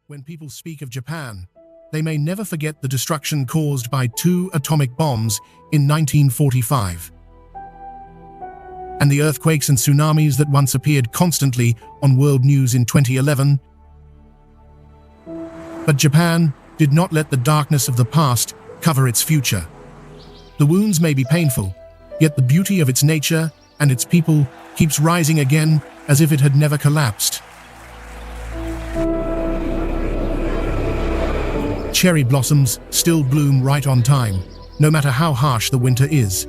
When people speak of Japan, they may never forget the destruction caused by 2 atomic bombs in 1945, and the earthquakes and tsunamis that once appeared constantly on world news in 2011. But Japan did not let the darkness of the past cover its future. The wounds may be painful, yet the beauty of its nature and its people keeps rising again as if it had never collapsed. Cherry blossoms still bloom right on time, no matter how harsh the winter is.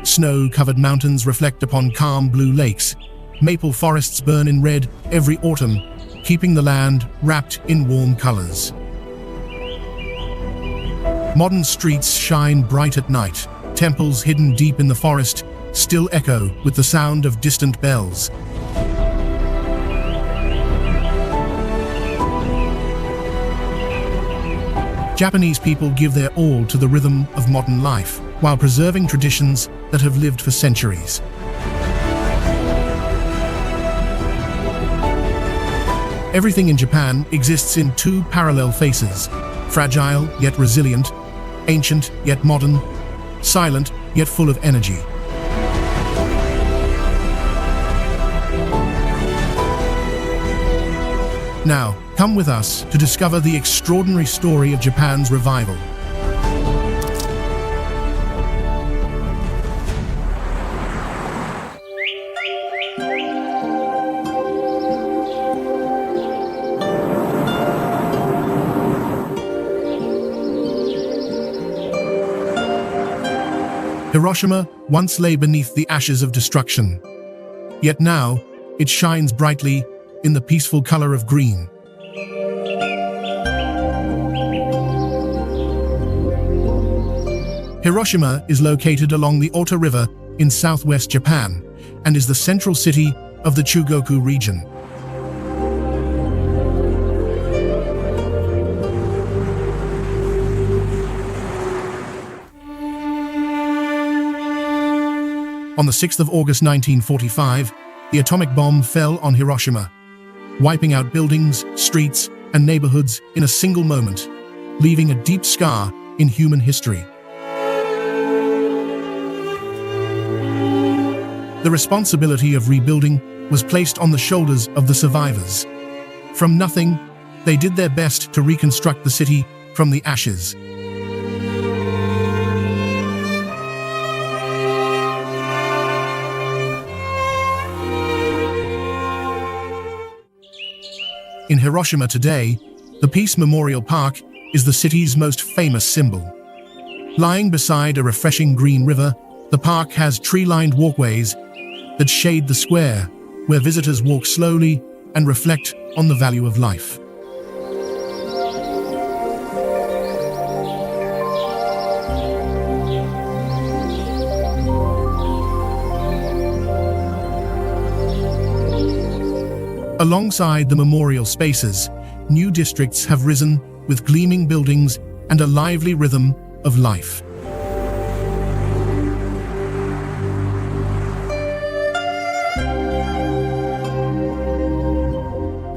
Snow-covered mountains reflect upon calm blue lakes. Maple forests burn in red every autumn, keeping the land wrapped in warm colors. Modern streets shine bright at night. Temples hidden deep in the forest still echo with the sound of distant bells. Japanese people give their all to the rhythm of modern life, while preserving traditions that have lived for centuries. Everything in Japan exists in 2 parallel faces: fragile yet resilient, ancient yet modern, silent yet full of energy. Now, come with us to discover the extraordinary story of Japan's revival. Hiroshima once lay beneath the ashes of destruction, yet now it shines brightly in the peaceful color of green. Hiroshima is located along the Ota River in southwest Japan and is the central city of the Chugoku region. On the 6th of August 1945, the atomic bomb fell on Hiroshima, wiping out buildings, streets, and neighborhoods in a single moment, leaving a deep scar in human history. The responsibility of rebuilding was placed on the shoulders of the survivors. From nothing, they did their best to reconstruct the city from the ashes. In Hiroshima today, the Peace Memorial Park is the city's most famous symbol. Lying beside a refreshing green river, the park has tree-lined walkways that shade the square, where visitors walk slowly and reflect on the value of life. Alongside the memorial spaces, new districts have risen with gleaming buildings and a lively rhythm of life.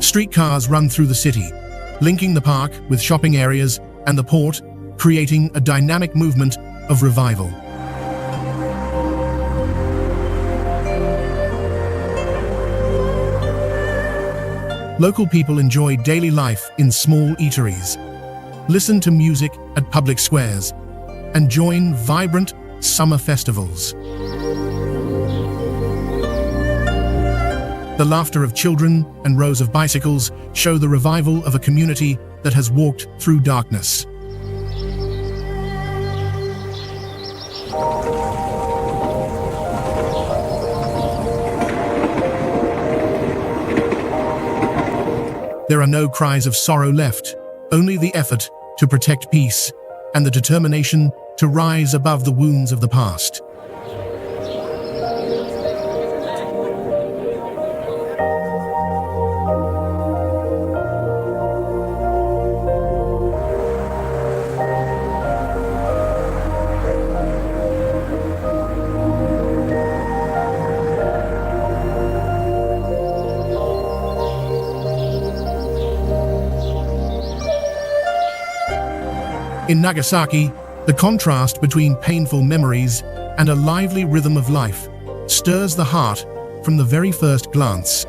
Streetcars run through the city, linking the park with shopping areas and the port, creating a dynamic movement of revival. Local people enjoy daily life in small eateries, listen to music at public squares, and join vibrant summer festivals. The laughter of children and rows of bicycles show the revival of a community that has walked through darkness. There are no cries of sorrow left, only the effort to protect peace and the determination to rise above the wounds of the past. In Nagasaki, the contrast between painful memories and a lively rhythm of life stirs the heart from the very first glance.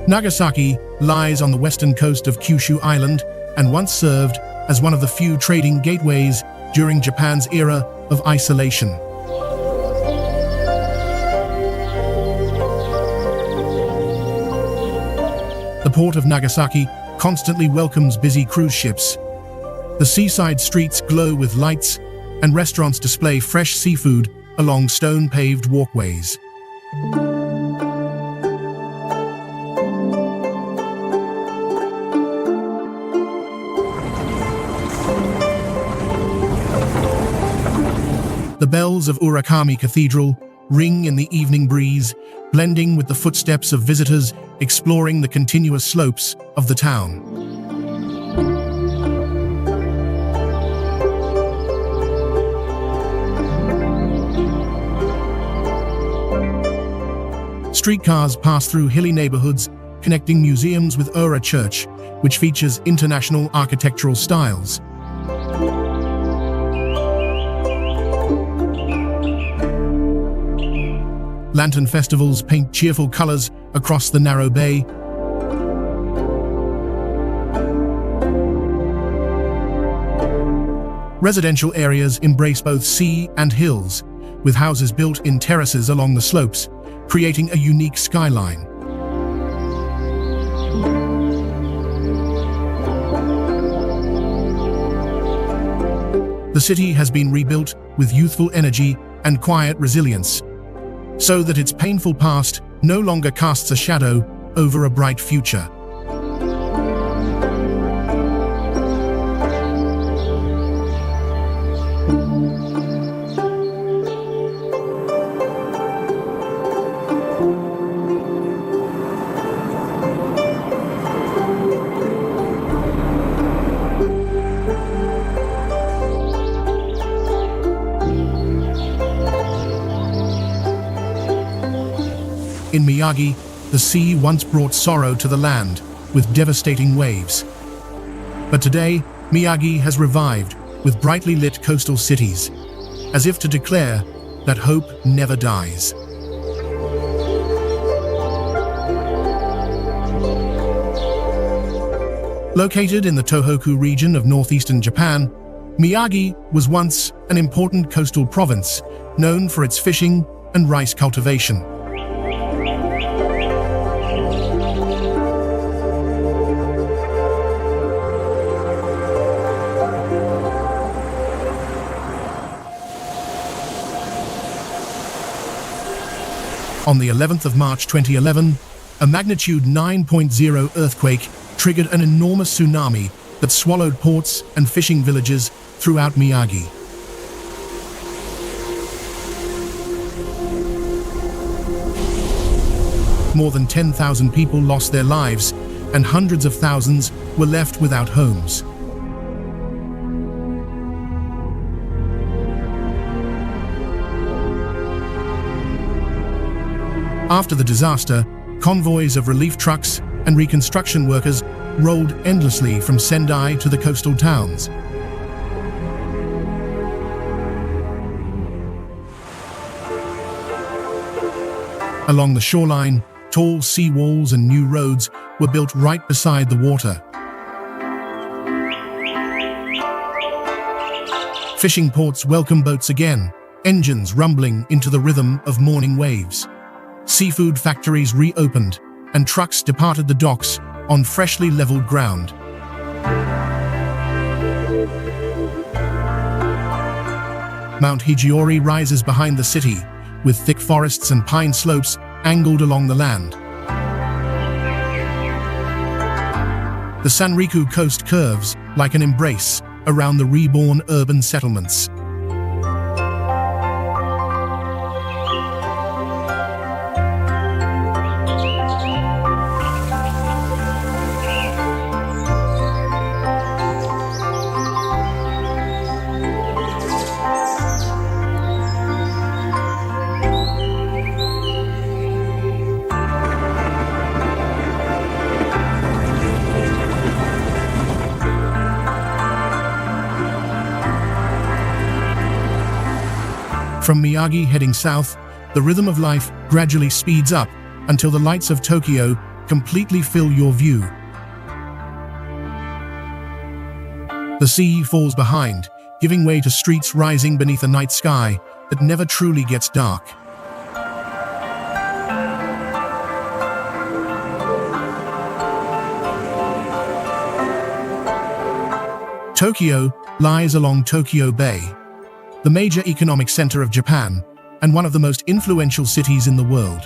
Nagasaki lies on the western coast of Kyushu Island and once served as one of the few trading gateways during Japan's era of isolation. The port of Nagasaki constantly welcomes busy cruise ships. The seaside streets glow with lights, and restaurants display fresh seafood along stone-paved walkways. The bells of Urakami Cathedral ring in the evening breeze, blending with the footsteps of visitors exploring the continuous slopes of the town. Streetcars pass through hilly neighborhoods, connecting museums with Ura Church, which features international architectural styles. Lantern festivals paint cheerful colors across the narrow bay. Residential areas embrace both sea and hills, with houses built in terraces along the slopes, creating a unique skyline. The city has been rebuilt with youthful energy and quiet resilience, so that its painful past no longer casts a shadow over a bright future. In Miyagi, the sea once brought sorrow to the land with devastating waves. But today, Miyagi has revived with brightly lit coastal cities, as if to declare that hope never dies. Located in the Tohoku region of northeastern Japan, Miyagi was once an important coastal province known for its fishing and rice cultivation. On the 11th of March 2011, a magnitude 9.0 earthquake triggered an enormous tsunami that swallowed ports and fishing villages throughout Miyagi. More than 10,000 people lost their lives, and hundreds of thousands were left without homes. After the disaster, convoys of relief trucks and reconstruction workers rolled endlessly from Sendai to the coastal towns. Along the shoreline, tall sea walls and new roads were built right beside the water. Fishing ports welcome boats again, engines rumbling into the rhythm of morning waves. Seafood factories reopened, and trucks departed the docks on freshly leveled ground. Mount Hijiori rises behind the city, with thick forests and pine slopes angled along the land. The Sanriku coast curves like an embrace around the reborn urban settlements. From Miyagi heading south, the rhythm of life gradually speeds up until the lights of Tokyo completely fill your view. The sea falls behind, giving way to streets rising beneath a night sky that never truly gets dark. Tokyo lies along Tokyo Bay, the major economic center of Japan and one of the most influential cities in the world.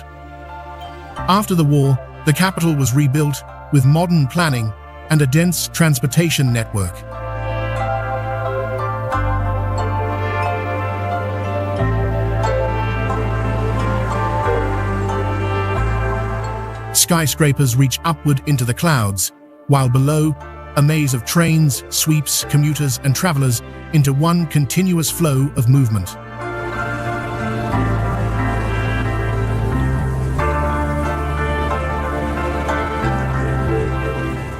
After the war, the capital was rebuilt with modern planning and a dense transportation network. Skyscrapers reach upward into the clouds, while below, a maze of trains sweeps commuters and travelers into one continuous flow of movement.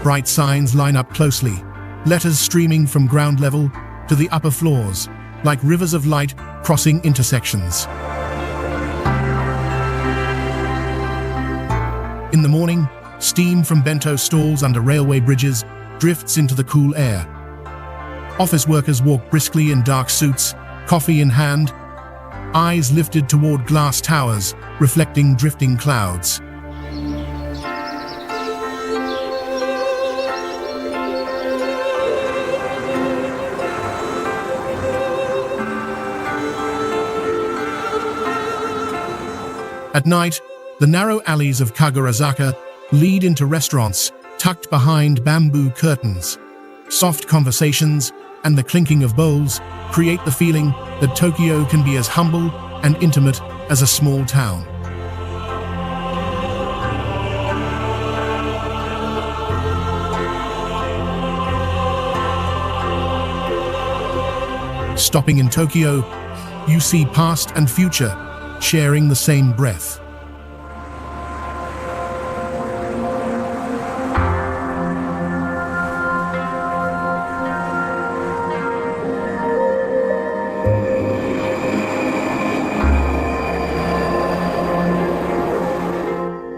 Bright signs line up closely, letters streaming from ground level to the upper floors, like rivers of light crossing intersections. In the morning, steam from bento stalls under railway bridges drifts into the cool air. Office workers walk briskly in dark suits, coffee in hand, eyes lifted toward glass towers reflecting drifting clouds. At night, the narrow alleys of Kagurazaka lead into restaurants tucked behind bamboo curtains. Soft conversations and the clinking of bowls create the feeling that Tokyo can be as humble and intimate as a small town. Stopping in Tokyo, you see past and future sharing the same breath.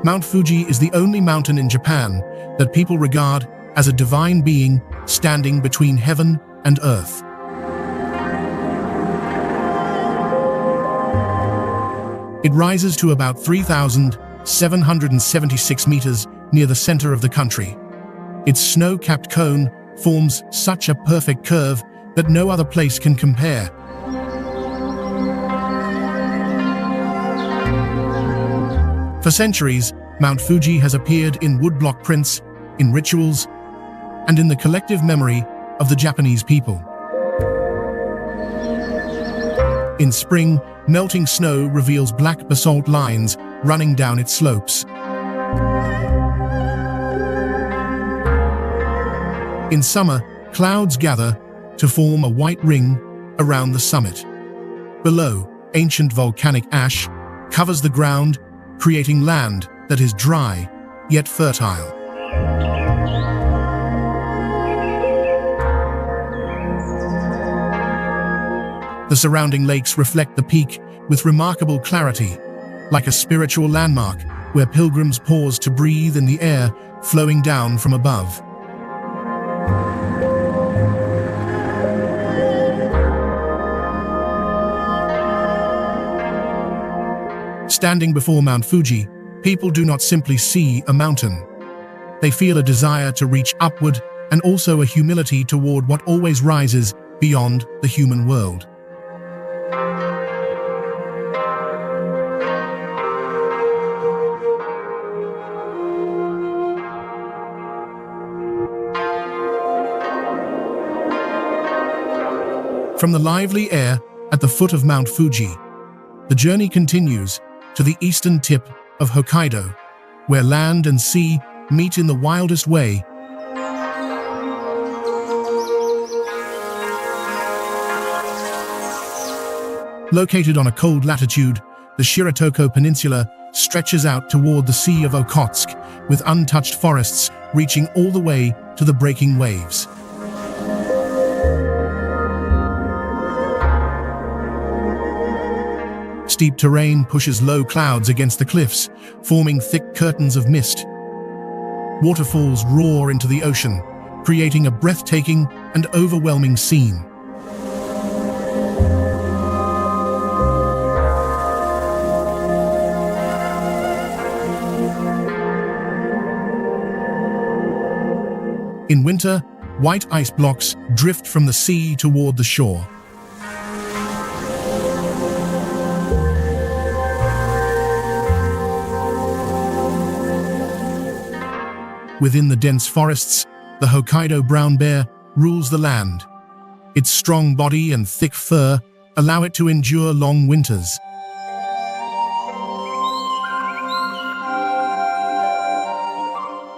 Mount Fuji is the only mountain in Japan that people regard as a divine being standing between heaven and earth. It rises to about 3,776 meters near the center of the country. Its snow-capped cone forms such a perfect curve that no other place can compare. For centuries, Mount Fuji has appeared in woodblock prints, in rituals, and in the collective memory of the Japanese people. In spring, melting snow reveals black basalt lines running down its slopes. In summer, clouds gather to form a white ring around the summit. Below, ancient volcanic ash covers the ground, creating land that is dry, yet fertile. The surrounding lakes reflect the peak with remarkable clarity, like a spiritual landmark where pilgrims pause to breathe in the air flowing down from above. Standing before Mount Fuji, people do not simply see a mountain. They feel a desire to reach upward and also a humility toward what always rises beyond the human world. From the lively air at the foot of Mount Fuji, the journey continues to the eastern tip of Hokkaido, where land and sea meet in the wildest way. Located on a cold latitude, the Shiratoko Peninsula stretches out toward the Sea of Okhotsk, with untouched forests reaching all the way to the breaking waves. Steep terrain pushes low clouds against the cliffs, forming thick curtains of mist. Waterfalls roar into the ocean, creating a breathtaking and overwhelming scene. In winter, white ice blocks drift from the sea toward the shore. Within the dense forests, the Hokkaido brown bear rules the land. Its strong body and thick fur allow it to endure long winters.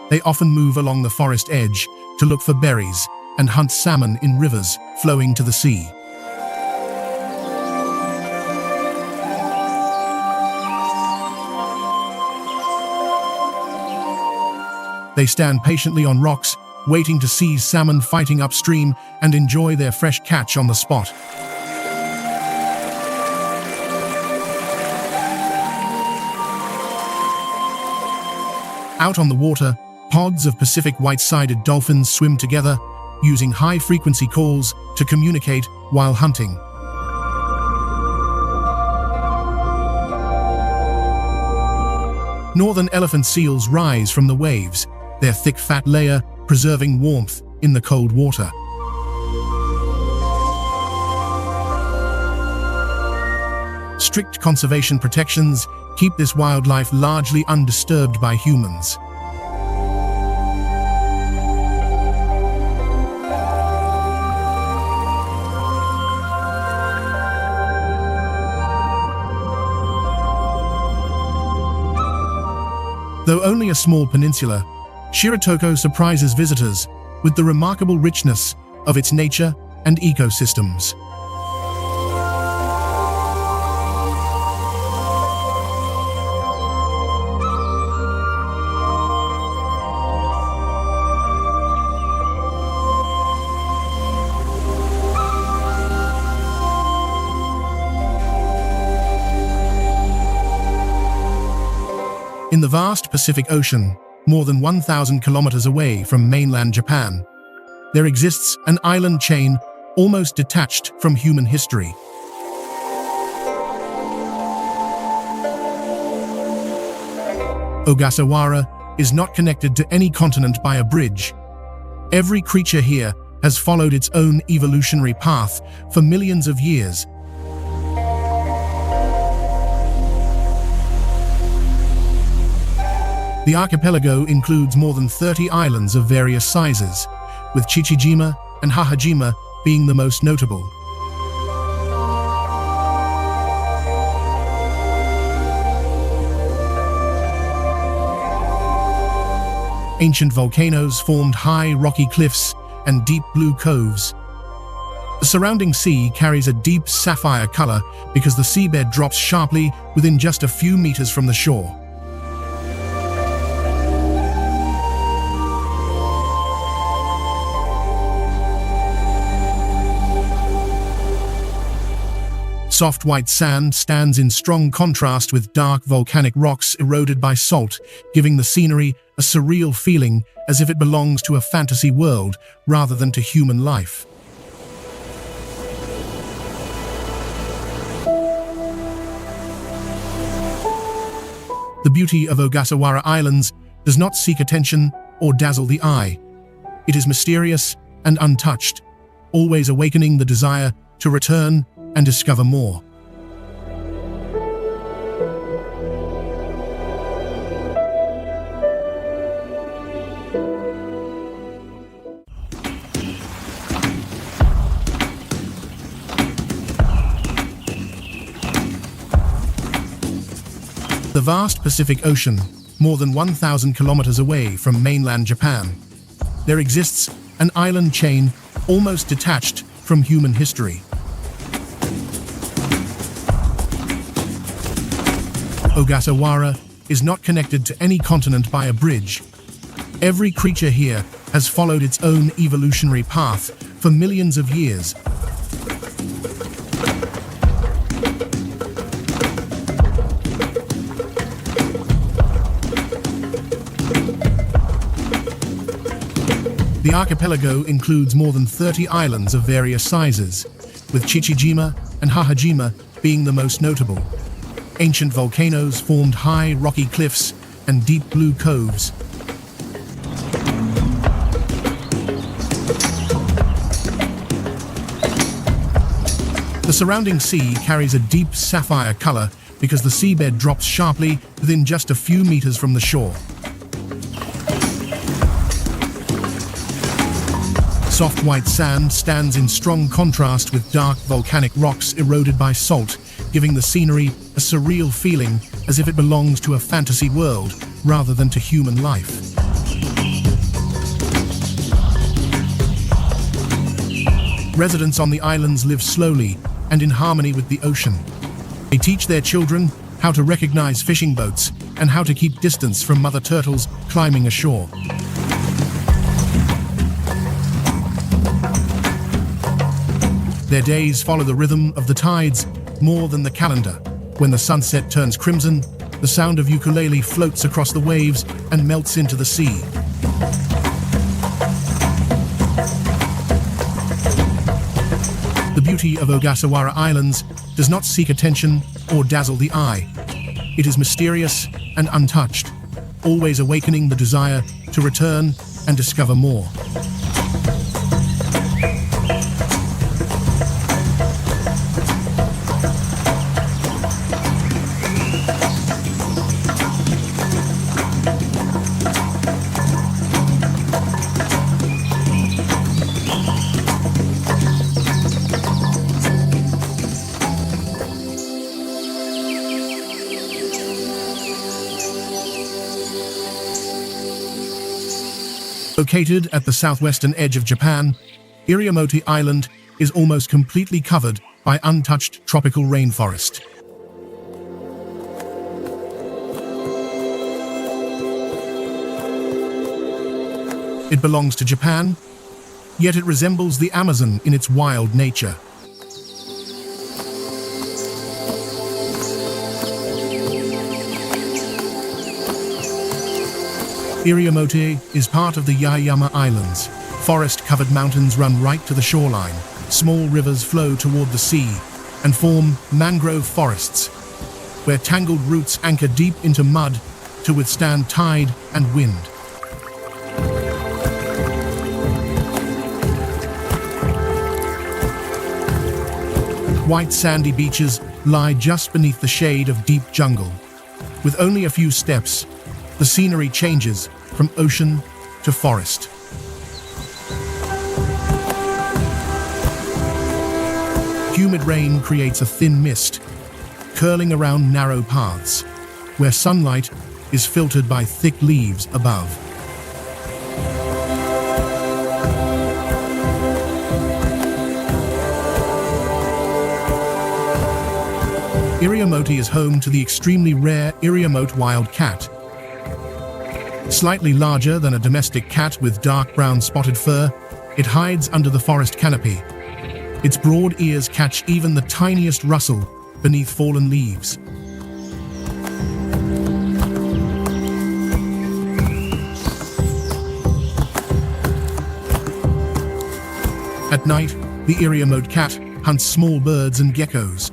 They often move along the forest edge to look for berries and hunt salmon in rivers flowing to the sea. They stand patiently on rocks, waiting to see salmon fighting upstream and enjoy their fresh catch on the spot. Out on the water, pods of Pacific white-sided dolphins swim together, using high-frequency calls to communicate while hunting. Northern elephant seals rise from the waves, their thick fat layer preserving warmth in the cold water. Strict conservation protections keep this wildlife largely undisturbed by humans. Though only a small peninsula, Shiratoko surprises visitors with the remarkable richness of its nature and ecosystems. In the vast Pacific Ocean, more than 1,000 kilometers away from mainland Japan, there exists an island chain almost detached from human history. Ogasawara is not connected to any continent by a bridge. Every creature here has followed its own evolutionary path for millions of years. The archipelago includes more than 30 islands of various sizes, with Chichijima and Hahajima being the most notable. Ancient volcanoes formed high rocky cliffs and deep blue coves. The surrounding sea carries a deep sapphire color because the seabed drops sharply within just a few meters from the shore. Soft white sand stands in strong contrast with dark volcanic rocks eroded by salt, giving the scenery a surreal feeling as if it belongs to a fantasy world rather than to human life. The beauty of Ogasawara Islands does not seek attention or dazzle the eye. It is mysterious and untouched, always awakening the desire to return and discover more. The vast Pacific Ocean, more than 1,000 kilometers away from mainland Japan, there exists an island chain almost detached from human history. Ogasawara is not connected to any continent by a bridge. Every creature here has followed its own evolutionary path for millions of years. The archipelago includes more than 30 islands of various sizes, with Chichijima and Hahajima being the most notable. Ancient volcanoes formed high rocky cliffs and deep blue coves. The surrounding sea carries a deep sapphire color because the seabed drops sharply within just a few meters from the shore. Soft white sand stands in strong contrast with dark volcanic rocks eroded by salt, giving the scenery a surreal feeling as if it belongs to a fantasy world rather than to human life. Residents on the islands live slowly and in harmony with the ocean. They teach their children how to recognize fishing boats and how to keep distance from mother turtles climbing ashore. Their days follow the rhythm of the tides more than the calendar. When the sunset turns crimson, the sound of ukulele floats across the waves and melts into the sea. The beauty of Ogasawara Islands does not seek attention or dazzle the eye. It is mysterious and untouched, always awakening the desire to return and discover more. Located at the southwestern edge of Japan, Iriomote Island is almost completely covered by untouched tropical rainforest. It belongs to Japan, yet it resembles the Amazon in its wild nature. Iriomote is part of the Yaeyama Islands. Forest-covered mountains run right to the shoreline. Small rivers flow toward the sea and form mangrove forests, where tangled roots anchor deep into mud to withstand tide and wind. White sandy beaches lie just beneath the shade of deep jungle. With only a few steps, the scenery changes from ocean to forest. Humid rain creates a thin mist, curling around narrow paths, where sunlight is filtered by thick leaves above. Iriomote is home to the extremely rare Iriomote wild cat. Slightly larger than a domestic cat with dark brown spotted fur, it hides under the forest canopy. Its broad ears catch even the tiniest rustle beneath fallen leaves. At night, the Iriomote cat hunts small birds and geckos.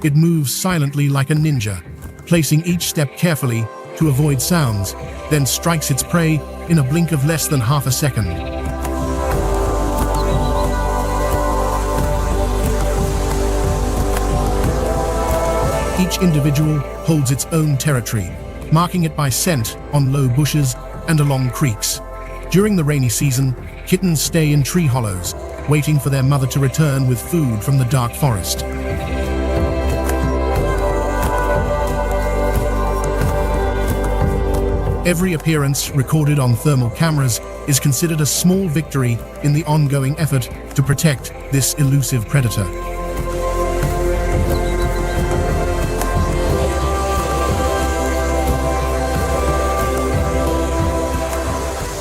It moves silently like a ninja, placing each step carefully to avoid sounds, then strikes its prey in a blink of less than half a second. Each individual holds its own territory, marking it by scent on low bushes and along creeks. During the rainy season, kittens stay in tree hollows, waiting for their mother to return with food from the dark forest. Every appearance recorded on thermal cameras is considered a small victory in the ongoing effort to protect this elusive predator.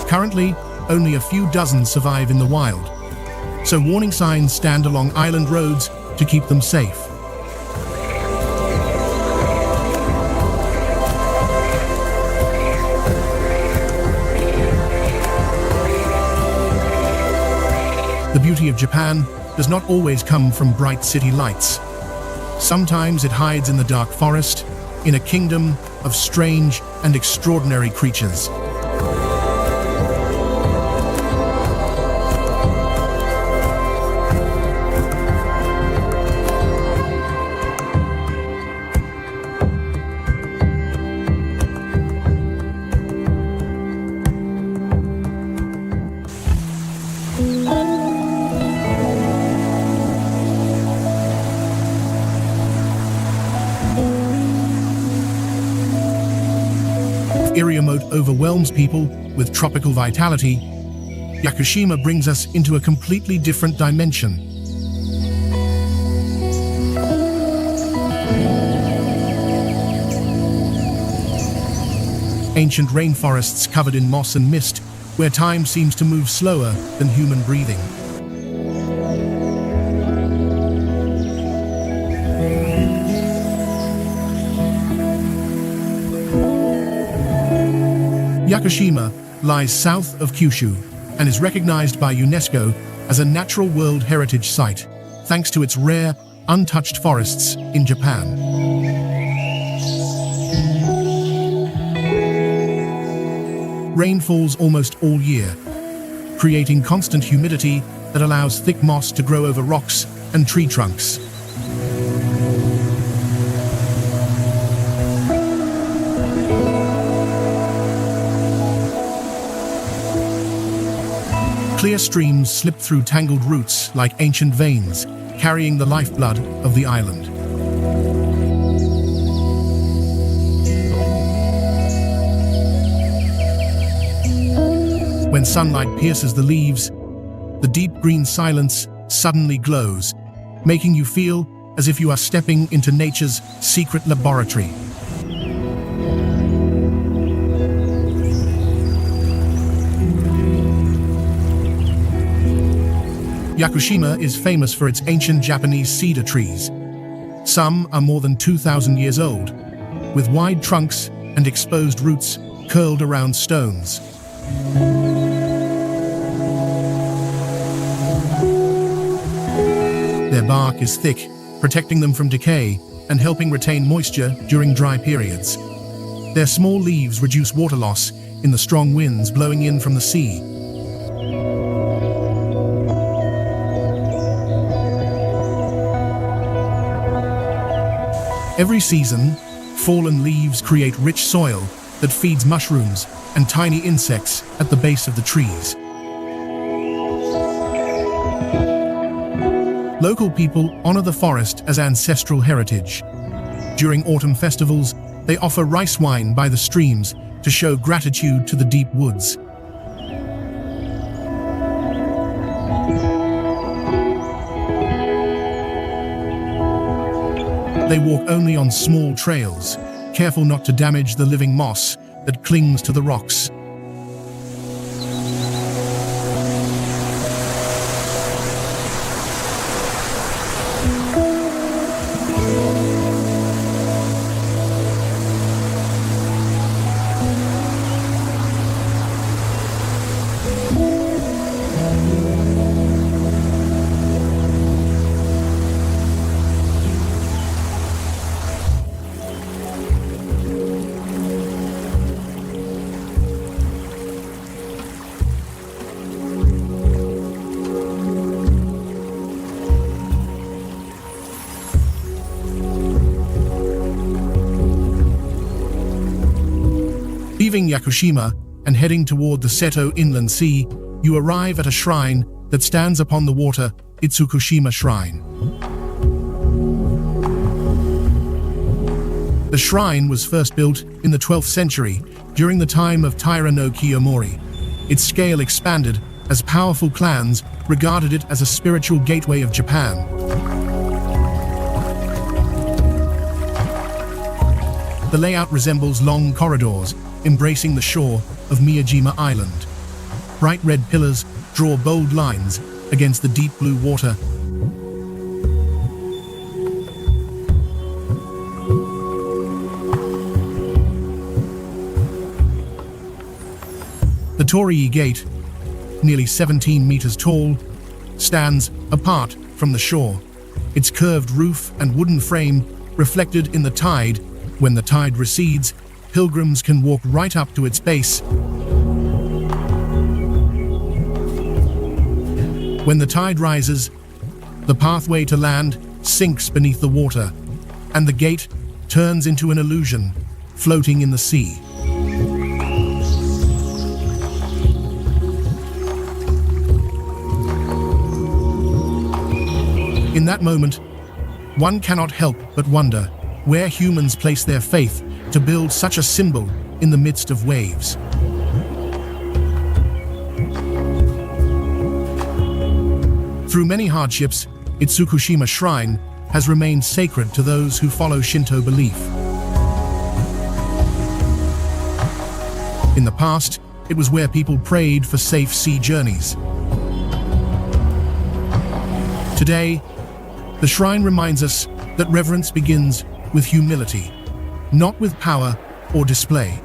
Currently, only a few dozen survive in the wild, so warning signs stand along island roads to keep them safe. The beauty of Japan does not always come from bright city lights. Sometimes it hides in the dark forest, in a kingdom of strange and extraordinary creatures. Iriomote overwhelms people with tropical vitality, Yakushima brings us into a completely different dimension. Ancient rainforests covered in moss and mist, where time seems to move slower than human breathing. Yakushima lies south of Kyushu and is recognized by UNESCO as a Natural World Heritage Site, thanks to its rare, untouched forests in Japan. Rain falls almost all year, creating constant humidity that allows thick moss to grow over rocks and tree trunks. Clear streams slip through tangled roots like ancient veins, carrying the lifeblood of the island. When sunlight pierces the leaves, the deep green silence suddenly glows, making you feel as if you are stepping into nature's secret laboratory. Yakushima is famous for its ancient Japanese cedar trees. Some are more than 2,000 years old, with wide trunks and exposed roots curled around stones. Their bark is thick, protecting them from decay and helping retain moisture during dry periods. Their small leaves reduce water loss in the strong winds blowing in from the sea. Every season, fallen leaves create rich soil that feeds mushrooms and tiny insects at the base of the trees. Local people honor the forest as ancestral heritage. During autumn festivals, they offer rice wine by the streams to show gratitude to the deep woods. They walk only on small trails, careful not to damage the living moss that clings to the rocks. Leaving Yakushima and heading toward the Seto Inland Sea, you arrive at a shrine that stands upon the water, Itsukushima Shrine. The shrine was first built in the 12th century during the time of Taira no Kiyomori. Its scale expanded as powerful clans regarded it as a spiritual gateway of Japan. The layout resembles long corridors embracing the shore of Miyajima Island. Bright red pillars draw bold lines against the deep blue water. The Torii Gate, nearly 17 meters tall, stands apart from the shore, its curved roof and wooden frame reflected in the tide. When the tide recedes, pilgrims can walk right up to its base. When the tide rises, the pathway to land sinks beneath the water, and the gate turns into an illusion, floating in the sea. In that moment, one cannot help but wonder where humans place their faith to build such a symbol in the midst of waves. Through many hardships, Itsukushima Shrine has remained sacred to those who follow Shinto belief. In the past, it was where people prayed for safe sea journeys. Today, the shrine reminds us that reverence begins with humility, not with power or display.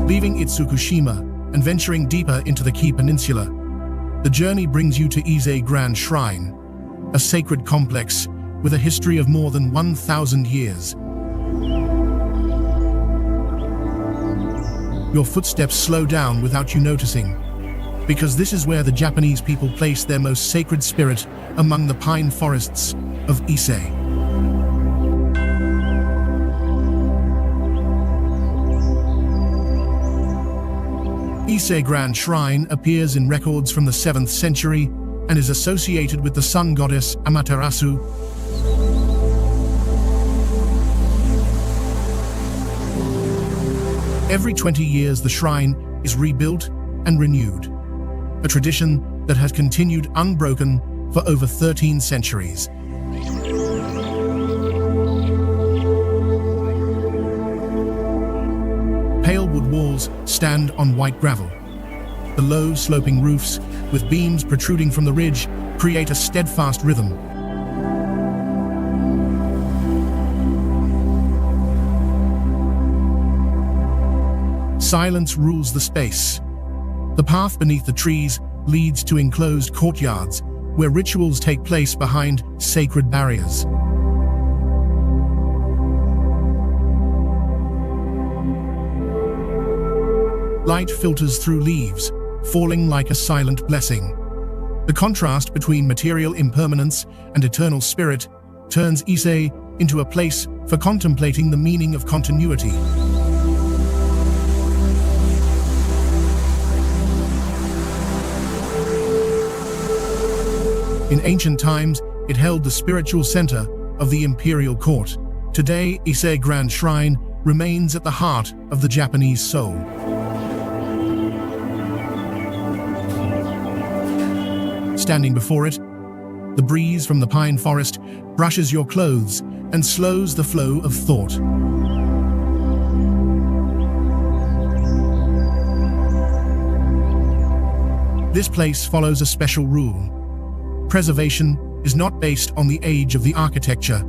Leaving Itsukushima and venturing deeper into the Ki Peninsula, the journey brings you to Ise Grand Shrine, a sacred complex with a history of more than 1,000 years. Your footsteps slow down without you noticing, because this is where the Japanese people place their most sacred spirit among the pine forests of Ise. Ise Grand Shrine appears in records from the 7th century and is associated with the sun goddess Amaterasu. Every 20 years, the shrine is rebuilt and renewed, a tradition that has continued unbroken for over 13 centuries. Pale wood walls stand on white gravel. The low, sloping roofs, with beams protruding from the ridge, create a steadfast rhythm. Silence rules the space. The path beneath the trees leads to enclosed courtyards, where rituals take place behind sacred barriers. Light filters through leaves, falling like a silent blessing. The contrast between material impermanence and eternal spirit turns Ise into a place for contemplating the meaning of continuity. In ancient times, it held the spiritual center of the imperial court. Today, Ise Grand Shrine remains at the heart of the Japanese soul. Standing before it, the breeze from the pine forest brushes your clothes and slows the flow of thought. This place follows a special rule. Preservation is not based on the age of the architecture,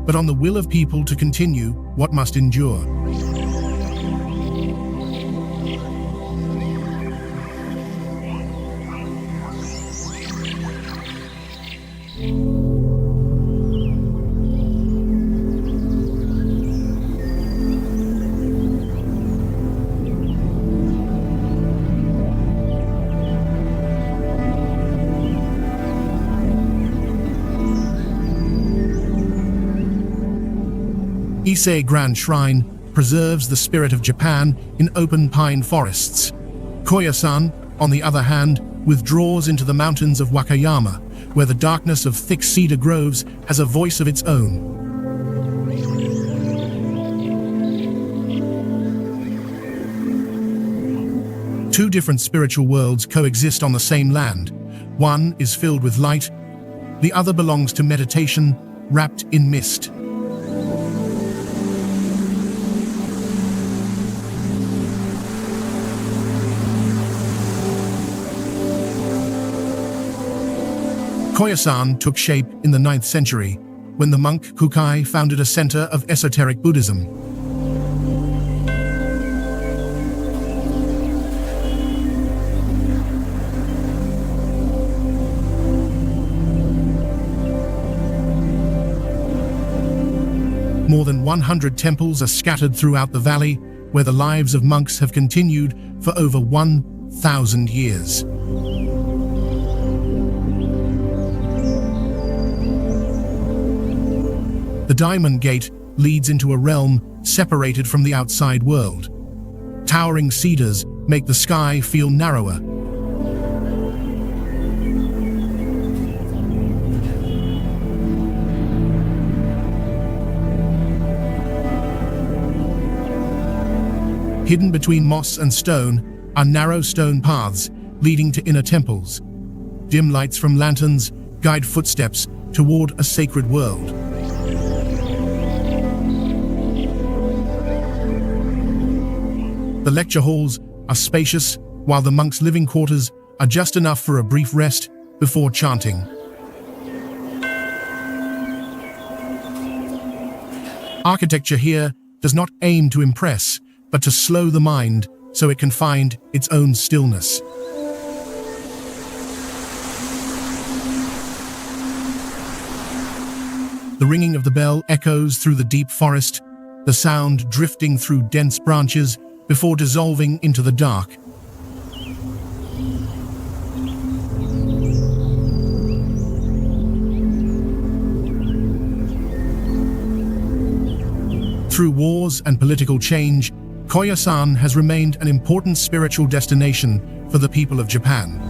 but on the will of people to continue what must endure. Ise Grand Shrine preserves the spirit of Japan in open pine forests. Koyasan, on the other hand, withdraws into the mountains of Wakayama, where the darkness of thick cedar groves has a voice of its own. Two different spiritual worlds coexist on the same land. One is filled with light, the other belongs to meditation, wrapped in mist. Koyasan took shape in the 9th century, when the monk Kukai founded a center of esoteric Buddhism. More than 100 temples are scattered throughout the valley, where the lives of monks have continued for over 1,000 years. The Diamond Gate leads into a realm separated from the outside world. Towering cedars make the sky feel narrower. Hidden between moss and stone are narrow stone paths leading to inner temples. Dim lights from lanterns guide footsteps toward a sacred world. The lecture halls are spacious, while the monks' living quarters are just enough for a brief rest before chanting. Architecture here does not aim to impress, but to slow the mind so it can find its own stillness. The ringing of the bell echoes through the deep forest, the sound drifting through dense branches before dissolving into the dark. Through wars and political change, Koyasan has remained an important spiritual destination for the people of Japan.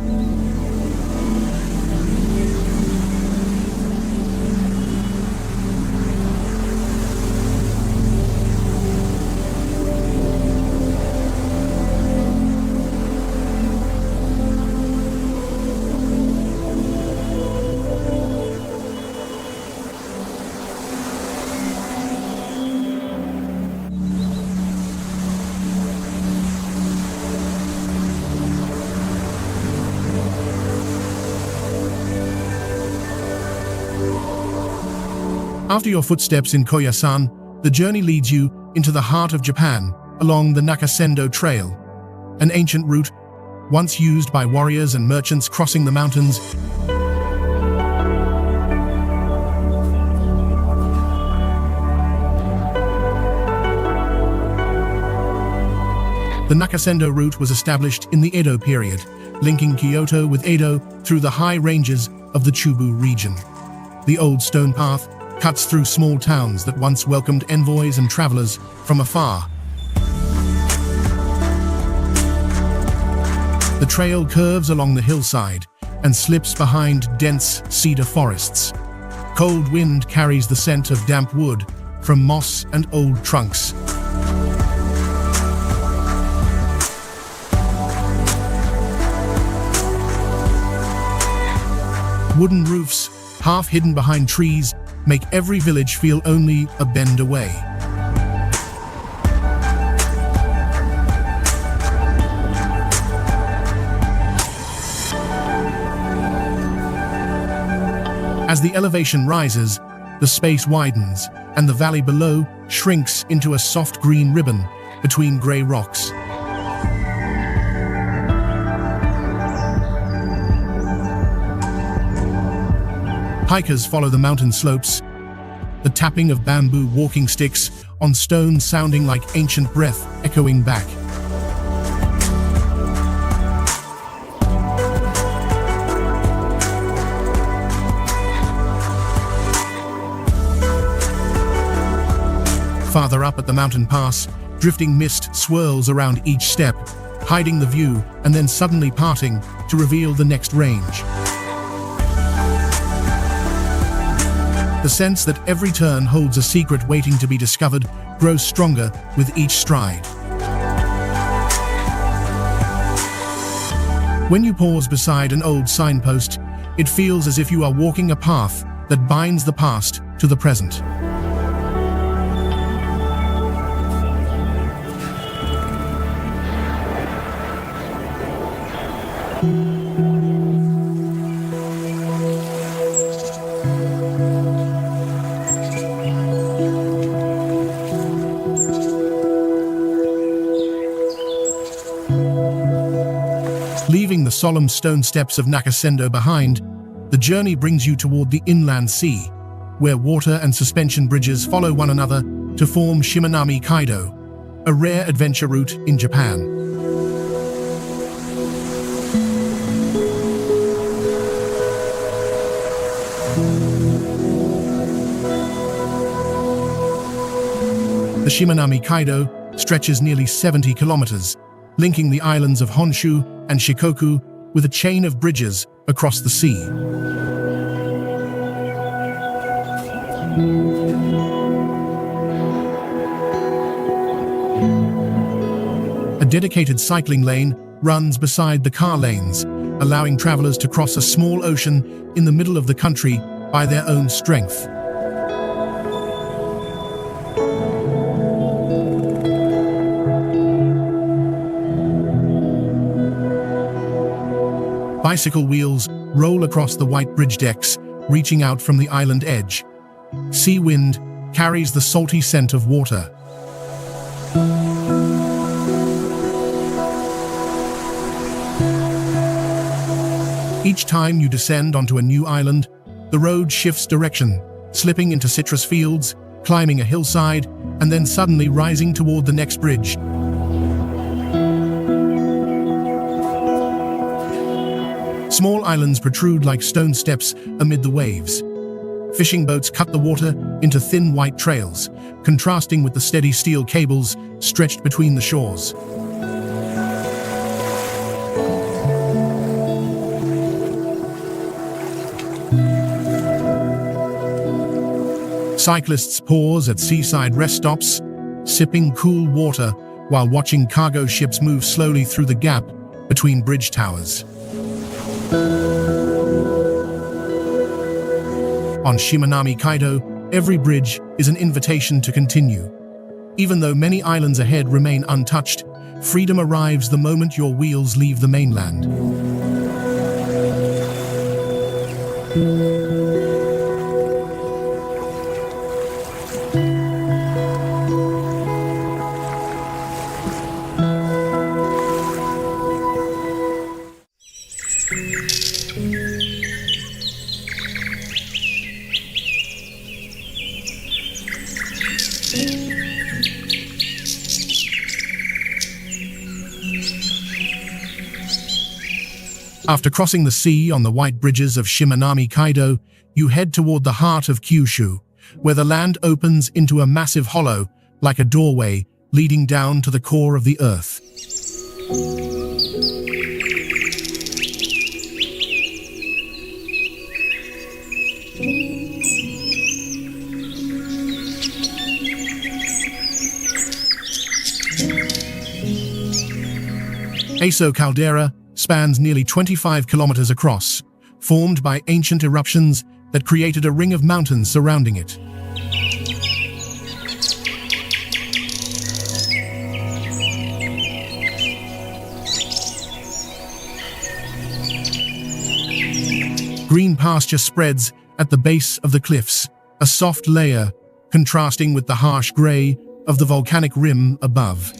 After your footsteps in Koyasan, the journey leads you into the heart of Japan along the Nakasendo Trail, an ancient route once used by warriors and merchants crossing the mountains. The Nakasendo route was established in the Edo period, linking Kyoto with Edo through the high ranges of the Chubu region. The old stone path cuts through small towns that once welcomed envoys and travelers from afar. The trail curves along the hillside and slips behind dense cedar forests. Cold wind carries the scent of damp wood from moss and old trunks. Wooden roofs, half hidden behind trees, make every village feel only a bend away. As the elevation rises, the space widens, and the valley below shrinks into a soft green ribbon between grey rocks. Hikers follow the mountain slopes, the tapping of bamboo walking sticks on stone sounding like ancient breath echoing back. Farther up at the mountain pass, drifting mist swirls around each step, hiding the view and then suddenly parting to reveal the next range. The sense that every turn holds a secret waiting to be discovered grows stronger with each stride. When you pause beside an old signpost, it feels as if you are walking a path that binds the past to the present. Leaving the solemn stone steps of Nakasendo behind, the journey brings you toward the inland sea, where water and suspension bridges follow one another to form Shimanami Kaido, a rare adventure route in Japan. The Shimanami Kaido stretches nearly 70 kilometers, linking the islands of Honshu and Shikoku with a chain of bridges across the sea. A dedicated cycling lane runs beside the car lanes, allowing travelers to cross a small ocean in the middle of the country by their own strength. Bicycle wheels roll across the white bridge decks, reaching out from the island edge. Sea wind carries the salty scent of water. Each time you descend onto a new island, the road shifts direction, slipping into citrus fields, climbing a hillside, and then suddenly rising toward the next bridge. Small islands protrude like stone steps amid the waves. Fishing boats cut the water into thin white trails, contrasting with the steady steel cables stretched between the shores. Cyclists pause at seaside rest stops, sipping cool water while watching cargo ships move slowly through the gap between bridge towers. On Shimanami Kaido, every bridge is an invitation to continue. Even though many islands ahead remain untouched, freedom arrives the moment your wheels leave the mainland. After crossing the sea on the white bridges of Shimanami Kaido, you head toward the heart of Kyushu, where the land opens into a massive hollow, like a doorway leading down to the core of the earth. Aso Caldera spans nearly 25 kilometers across, formed by ancient eruptions that created a ring of mountains surrounding it. Green pasture spreads at the base of the cliffs, a soft layer contrasting with the harsh gray of the volcanic rim above.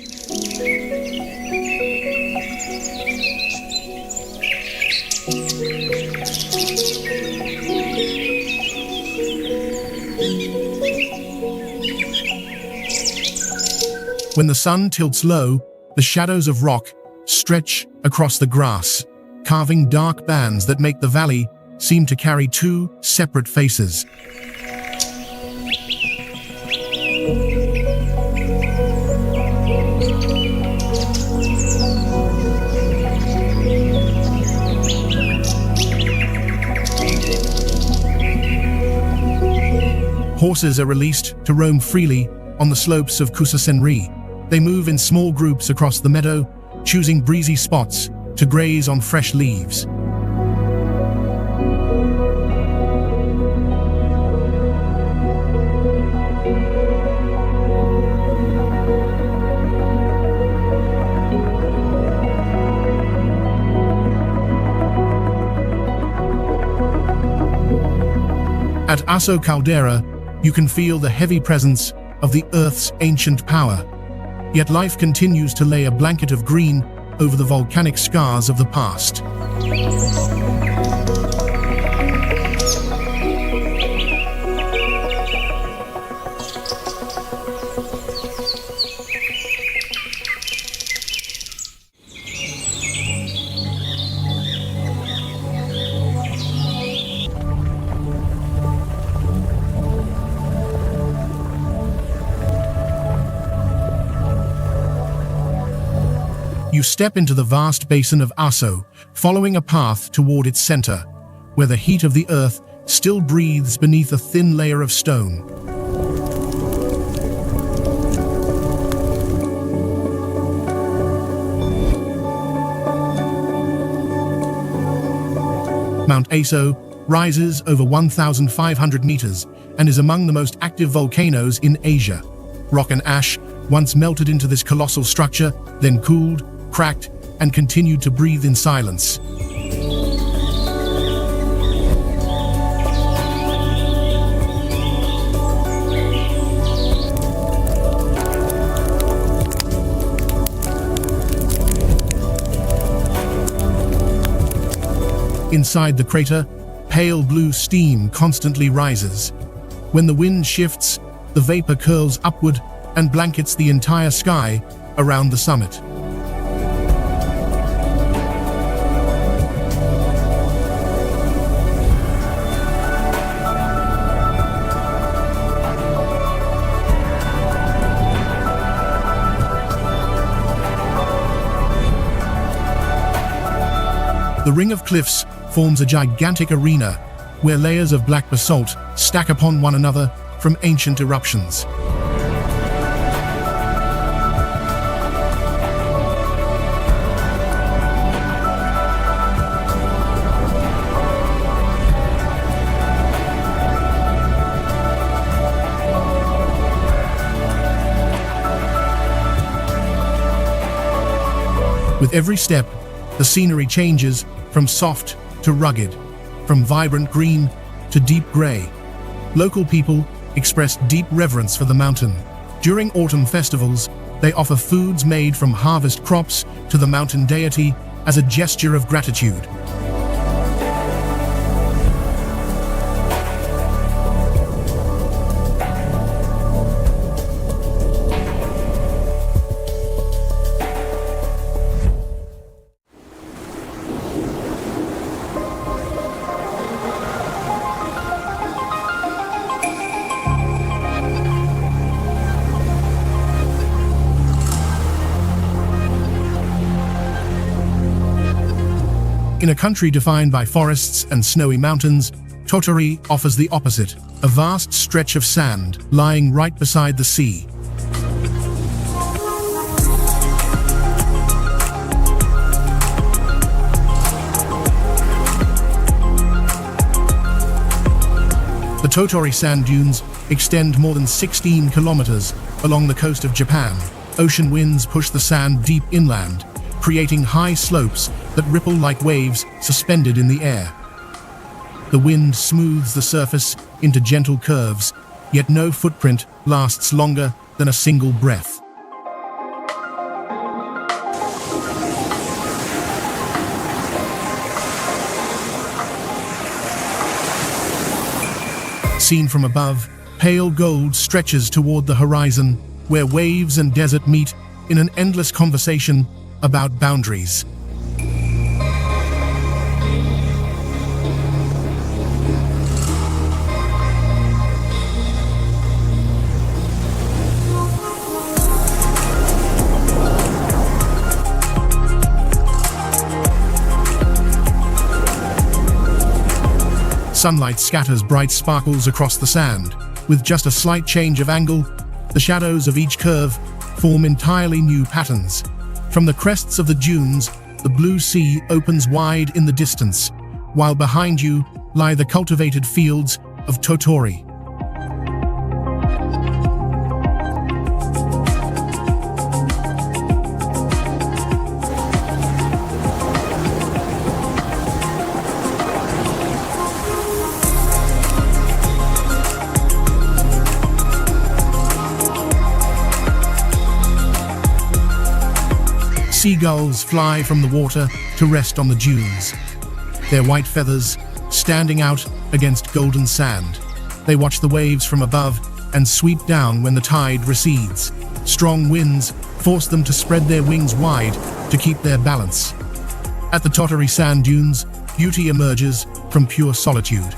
When the sun tilts low, the shadows of rock stretch across the grass, carving dark bands that make the valley seem to carry two separate faces. Horses are released to roam freely on the slopes of Kusasenri. They move in small groups across the meadow, choosing breezy spots to graze on fresh leaves. At Aso Caldera, you can feel the heavy presence of the Earth's ancient power. Yet life continues to lay a blanket of green over the volcanic scars of the past. You step into the vast basin of Aso, following a path toward its center, where the heat of the earth still breathes beneath a thin layer of stone. Mount Aso rises over 1,500 meters and is among the most active volcanoes in Asia. Rock and ash once melted into this colossal structure, then cooled, cracked, and continued to breathe in silence. Inside the crater, pale blue steam constantly rises. When the wind shifts, the vapor curls upward and blankets the entire sky around the summit. The ring of cliffs forms a gigantic arena where layers of black basalt stack upon one another from ancient eruptions. With every step, the scenery changes from soft to rugged, from vibrant green to deep gray. Local people express deep reverence for the mountain. During autumn festivals, they offer foods made from harvest crops to the mountain deity as a gesture of gratitude. In a country defined by forests and snowy mountains, Tottori offers the opposite, a vast stretch of sand lying right beside the sea. The Tottori sand dunes extend more than 16 kilometers along the coast of Japan. Ocean winds push the sand deep inland, creating high slopes that ripple like waves suspended in the air. The wind smooths the surface into gentle curves, yet no footprint lasts longer than a single breath. Seen from above, pale gold stretches toward the horizon, where waves and desert meet in an endless conversation about boundaries. Sunlight scatters bright sparkles across the sand. With just a slight change of angle, the shadows of each curve form entirely new patterns. From the crests of the dunes The blue sea opens wide in the distance, while behind you lie the cultivated fields of Totori. Seagulls fly from the water to rest on the dunes, their white feathers standing out against golden sand. They watch the waves from above and sweep down when the tide recedes. Strong winds force them to spread their wings wide to keep their balance. At the Totori sand dunes, beauty emerges from pure solitude.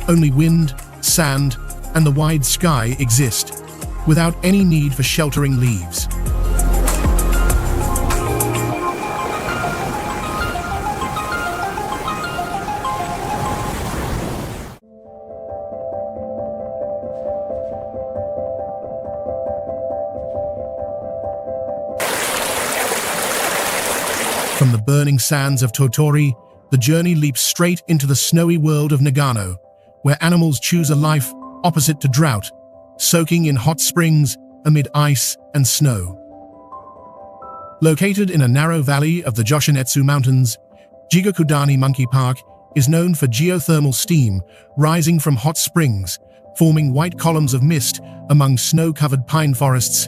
Only wind, sand, and the wide sky exist, without any need for sheltering leaves. From the burning sands of Totori, the journey leaps straight into the snowy world of Nagano, where animals choose a life opposite to drought, soaking in hot springs amid ice and snow. Located in a narrow valley of the Joshinetsu Mountains, Jigakudani Monkey Park is known for geothermal steam rising from hot springs, forming white columns of mist among snow-covered pine forests.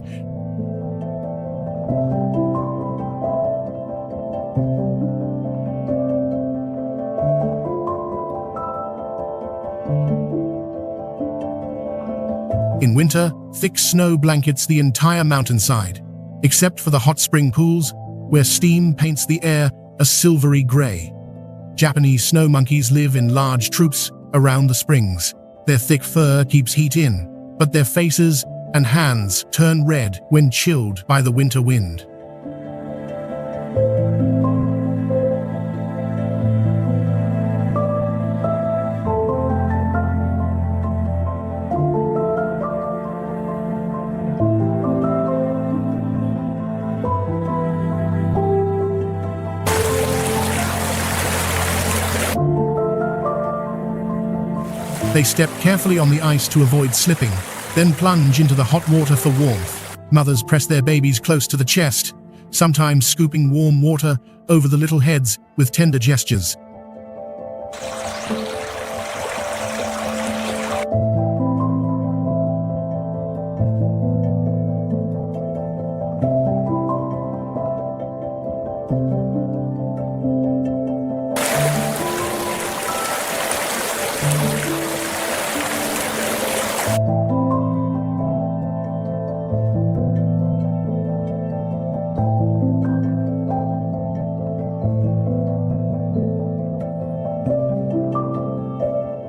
In winter, thick snow blankets the entire mountainside, except for the hot spring pools, where steam paints the air a silvery gray. Japanese snow monkeys live in large troops around the springs. Their thick fur keeps heat in, but their faces and hands turn red when chilled by the winter wind. They step carefully on the ice to avoid slipping, then plunge into the hot water for warmth. Mothers press their babies close to the chest, sometimes scooping warm water over the little heads with tender gestures.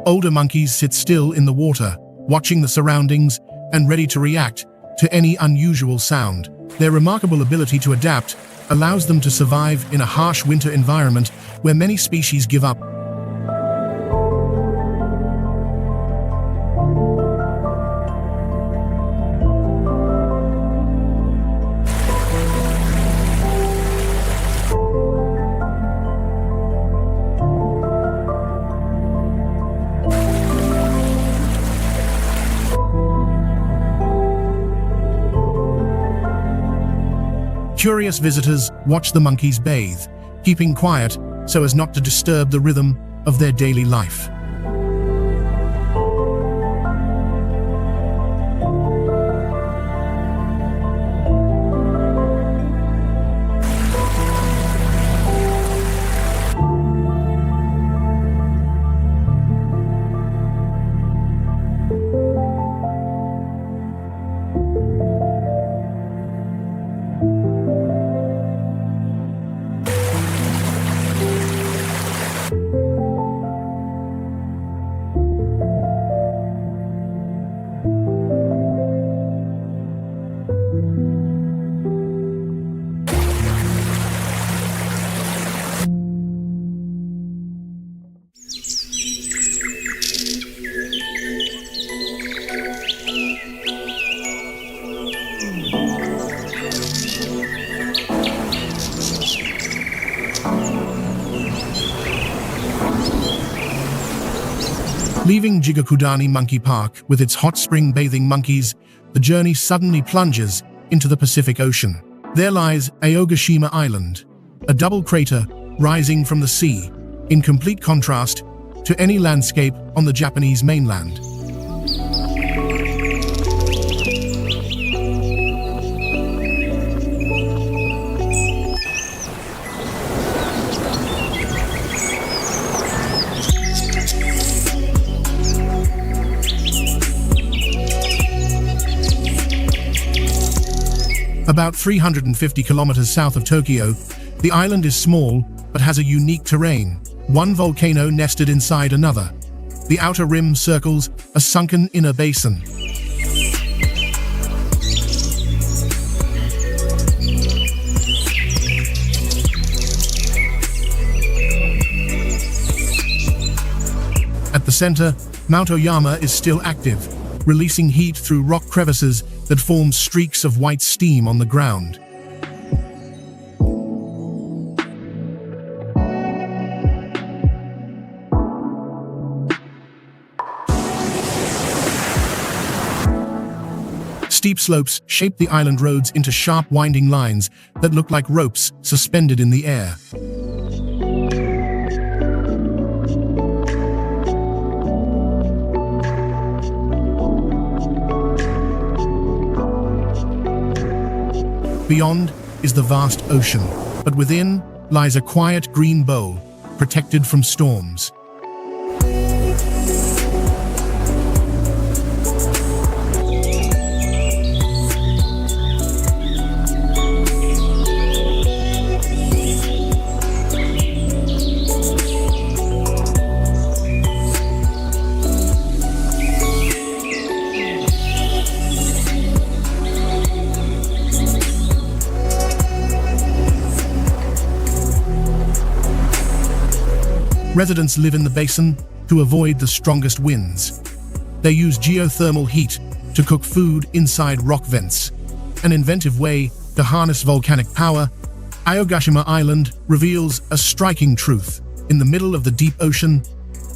Older monkeys sit still in the water, watching the surroundings and ready to react to any unusual sound. Their remarkable ability to adapt allows them to survive in a harsh winter environment where many species give up. Curious visitors watch the monkeys bathe, keeping quiet so as not to disturb the rhythm of their daily life. Leaving Jigakudani Monkey Park with its hot spring bathing monkeys, the journey suddenly plunges into the Pacific Ocean. There lies Aogashima Island, a double crater rising from the sea, in complete contrast to any landscape on the Japanese mainland. About 350 kilometers south of Tokyo, the island is small but has a unique terrain, one volcano nested inside another. The outer rim circles a sunken inner basin. At the center, Mount Oyama is still active, releasing heat through rock crevices that form streaks of white steam on the ground. Steep slopes shape the island roads into sharp winding lines that look like ropes suspended in the air. Beyond is the vast ocean, but within lies a quiet green bowl, protected from storms. Residents live in the basin to avoid the strongest winds. They use geothermal heat to cook food inside rock vents, an inventive way to harness volcanic power. Aogashima Island reveals a striking truth. In the middle of the deep ocean,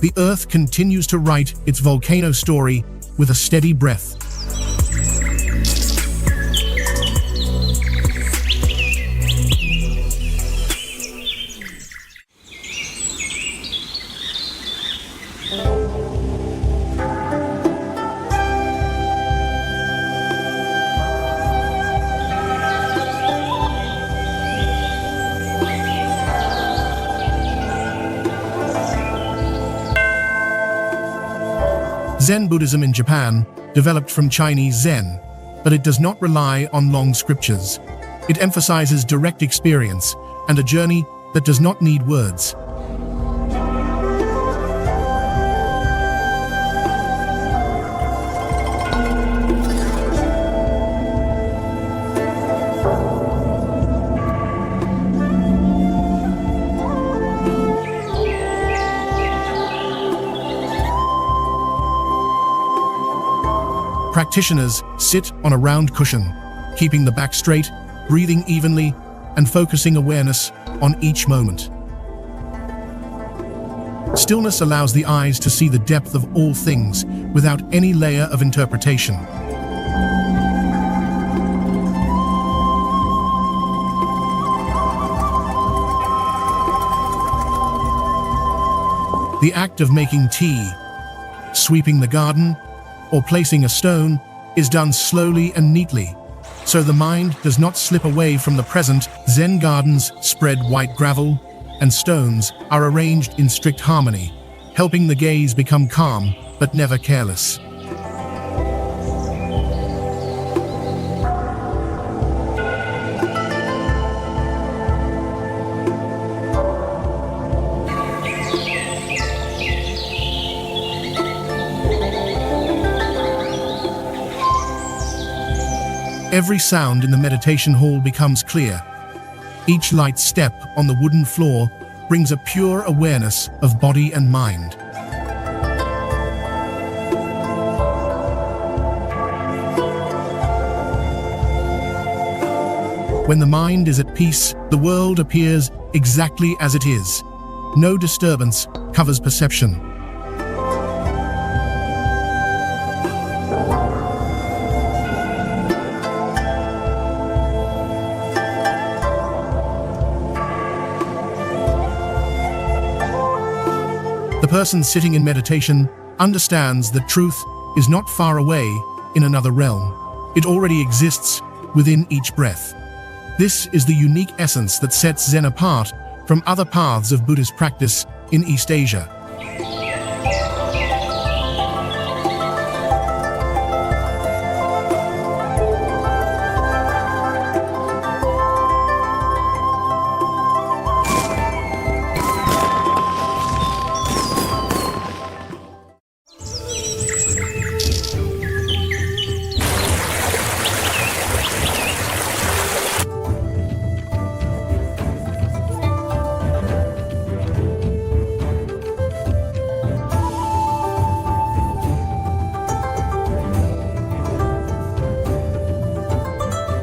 the Earth continues to write its volcano story with a steady breath. Zen Buddhism in Japan developed from Chinese Zen, but it does not rely on long scriptures. It emphasizes direct experience and a journey that does not need words. Practitioners sit on a round cushion, keeping the back straight, breathing evenly, and focusing awareness on each moment. Stillness allows the eyes to see the depth of all things without any layer of interpretation. The act of making tea, sweeping the garden, or placing a stone is done slowly and neatly, so the mind does not slip away from the present. Zen gardens spread white gravel, and stones are arranged in strict harmony, helping the gaze become calm but never careless. Every sound in the meditation hall becomes clear. Each light step on the wooden floor brings a pure awareness of body and mind. When the mind is at peace, the world appears exactly as it is. No disturbance covers perception. person sitting in meditation understands that truth is not far away in another realm. It already exists within each breath. This is the unique essence that sets Zen apart from other paths of Buddhist practice in East Asia.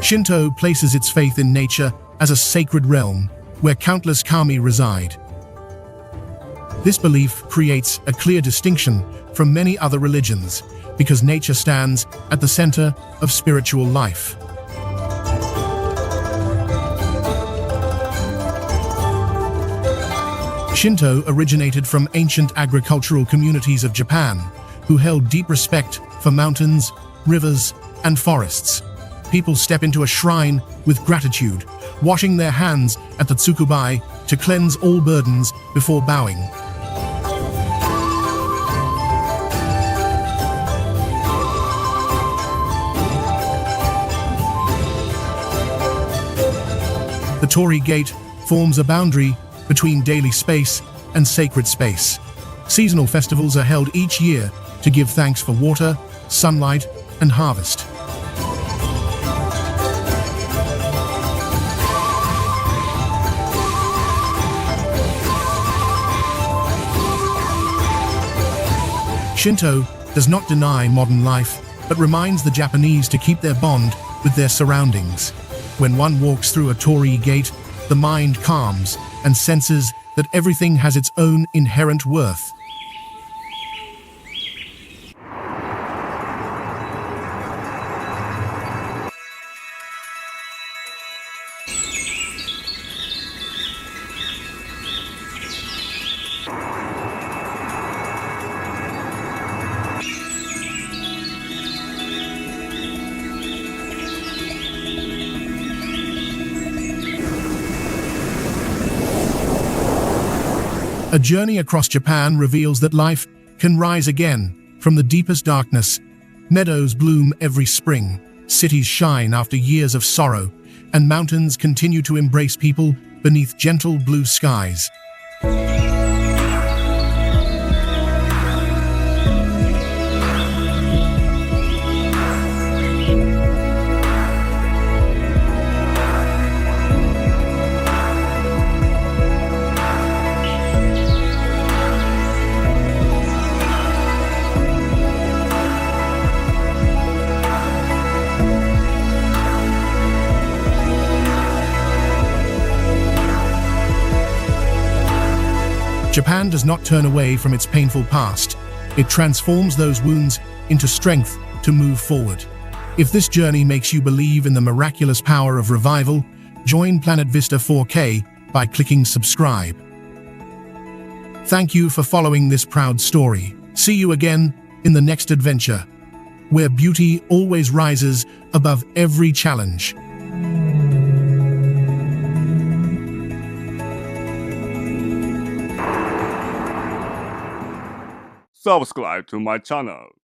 Shinto places its faith in nature as a sacred realm where countless kami reside. This belief creates a clear distinction from many other religions because nature stands at the center of spiritual life. Shinto originated from ancient agricultural communities of Japan, who held deep respect for mountains, rivers, and forests. People step into a shrine with gratitude, washing their hands at the tsukubai to cleanse all burdens before bowing. The Torii Gate forms a boundary between daily space and sacred space. Seasonal festivals are held each year to give thanks for water, sunlight, and harvest. Shinto does not deny modern life, but reminds the Japanese to keep their bond with their surroundings. When one walks through a Torii Gate, the mind calms and senses that everything has its own inherent worth. A journey across Japan reveals that life can rise again from the deepest darkness. Meadows bloom every spring, cities shine after years of sorrow, and mountains continue to embrace people beneath gentle blue skies. Japan does not turn away from its painful past. It transforms those wounds into strength to move forward. If this journey makes you believe in the miraculous power of revival, join Planet Vista 4K by clicking subscribe. Thank you for following this proud story. See you again in the next adventure, where beauty always rises above every challenge. Subscribe to my channel.